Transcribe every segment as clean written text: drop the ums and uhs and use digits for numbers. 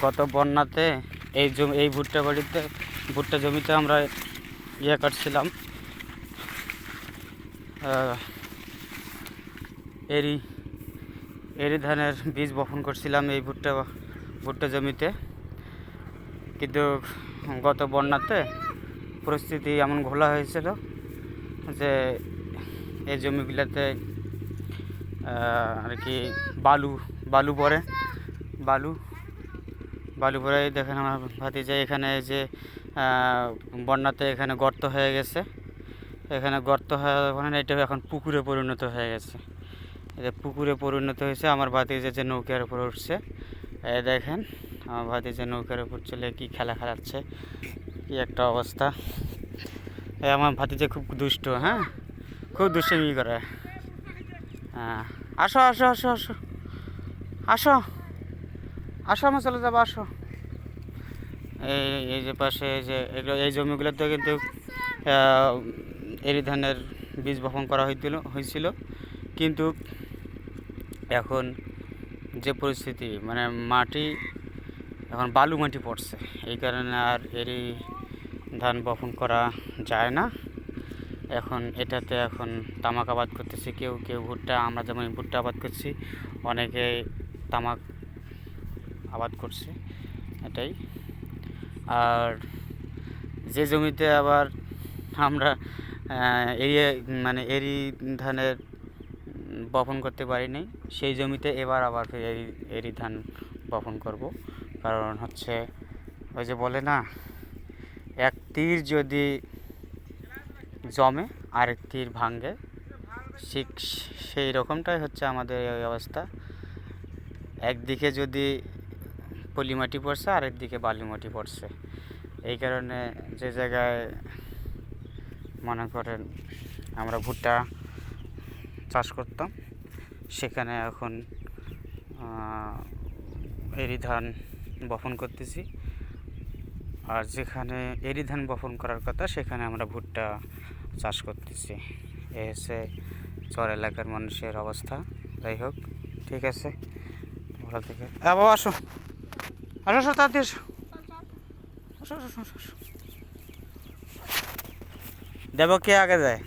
গত বন্যাতে এই ভুট্টা জমিতে আমরা কাটছিলাম, এরি ধানের বীজ বপন করছিলাম এই ভুট্টা জমিতে। কিন্তু গত বন্যাতে পরিস্থিতি এমন ঘোলা হয়েছিল যে এই জমিগুলোতে আর কি বালু পড়ে। দেখেন আমার ভাতিজা এখানে যে বন্যাতে এখানে গর্ত হয়ে গেছে, এখানে গর্ত হয়ে মানে এটা এখন পুকুরে পরিণত হয়ে গেছে। এটা পুকুরে পরিণত হয়েছে। আমার ভাতিজা যে নৌকার উপর উঠছে, দেখেন আমার ভাতিজা নৌকার উপর চলে কি খেলা খেলাচ্ছে, কি একটা অবস্থা। আমার ভাতিজা খুব দুষ্ট, হ্যাঁ খুব দুষ্টুমি করে। হ্যাঁ, আসো আসো আসো আসো আসো আসো, আমার চলে যাবো, আসো। এই যে পাশে এই জমিগুলোতে কিন্তু এরি ধানের বীজ বপন করা হয়েছিল। কিন্তু এখন যে পরিস্থিতি, মানে মাটি এখন বালু মাটি পড়ছে, এই কারণে আর এরি ধান বপন করা যায় না। এখন এটাতে এখন তামাক আবাদ করতেছে কেউ ভুট্টা। আমরা যেমন ভুট্টা আবাদ করছি, অনেকে তামাক আবাদ করছে, এটাই। আর যে জমিতে আবার আমরা এরি ধানের বপন করতে পারিনি, সেই জমিতে এবার আবার এরি ধান বপন করব। কারণ হচ্ছে ওই যে বলে না, এক তীর যদি জমে আরেক তীর ভাঙে, ঠিক সেই রকমটাই হচ্ছে আমাদের এই অবস্থা। একদিকে যদি পলি মাটি পড়ছে, আরেক দিকে বালি মাটি পড়ছে। এই কারণে যে জায়গায় মনে করেন আমরা ভুট্টা চাষ করতাম, সেখানে এখন এরি ধান বপন করতেছি। আর যেখানে এরি ধান বপন করার কথা, সেখানে আমরা ভুট্টা চাষ করতেছি। এই হচ্ছে চর এলাকার মানুষের অবস্থা। যাই হোক, ঠিক আছে, ভালো থেকে বাবা আসো আসো আসো, তাড়াতাড়ি আসো, আসো আসো আসো আসো। দেখবো কে আগে যায়,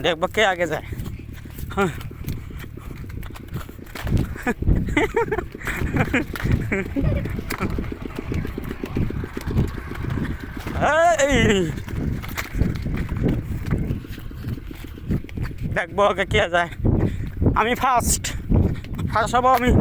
দেখবো কে আগে যায়। দেখবো আগে কে যায়। আমি ফার্স্ট হব আমি।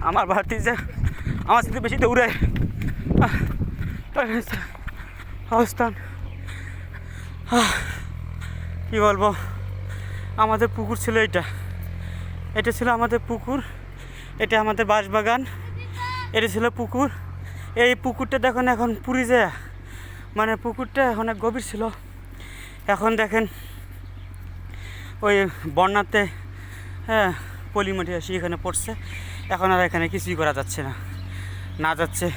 আমার ভাতিজা আমার সাথে বেশি দৌড়ায়। অবস্থান কি বলবো, আমাদের পুকুর ছিল, এটা ছিল আমাদের পুকুর, এটা আমাদের বাঁশবাগান, এটা ছিল পুকুর। এই পুকুরটা দেখুন এখন পুড়ে যায়, মানে পুকুরটা অনেক গভীর ছিল। এখন দেখেন ওই বন্যাতে পলি মাটি আসি এখানে পড়ছে। এখন আর এখানে কিছুই করা যাচ্ছে না যাচ্ছে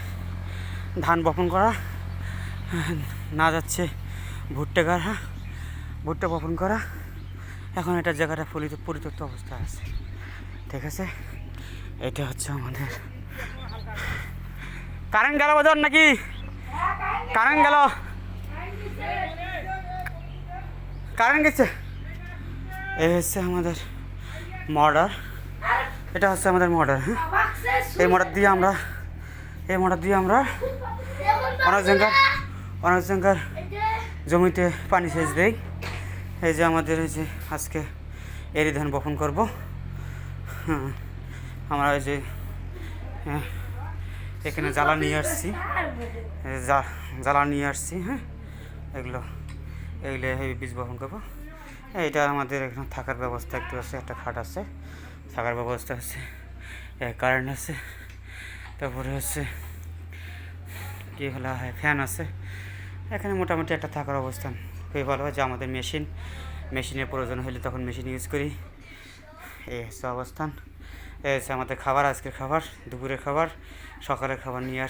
ধান বপন করা, না যাচ্ছে ভুট্টা বপন করা। এখন এটা জায়গাটা পরিত্যক্ত অবস্থায় আছে, ঠিক আছে। এটা হচ্ছে আমাদের কারেন্ট গেল বোধ নাকি, কারেন্ট গেছে। এই হচ্ছে আমাদের মর্ডার, এটা হচ্ছে আমাদের মর্ডার। হ্যাঁ, এই মর্ডার দিয়ে আমরা অনেক জায়গার জমিতে পানি সেচ দেই। এই যে আমাদের এই যে আজকে এরি ধান বপন করব। হ্যাঁ, আমরা এই যে এখানে জ্বালা নিয়ে আসছি, হ্যাঁ, এগুলো বীজ বপন করবো। এইটা আমাদের এখানে থাকার ব্যবস্থা একটু আছে, একটা খাট আছে, থাকার ব্যবস্থা আছে, কারেন্ট আছে, তারপরে হচ্ছে কী বলা হয়, ফ্যান আছে। এখানে মোটামুটি একটা থাকার অবস্থান খুবই ভালো হয়। যে আমাদের মেশিনের প্রয়োজন হলে তখন মেশিন ইউজ করি। এই হচ্ছে অবস্থান। এই হচ্ছে আমাদের খাবার, আজকের খাবার, দুপুরের খাবার, সকালের খাবার নিয়ে আসছি।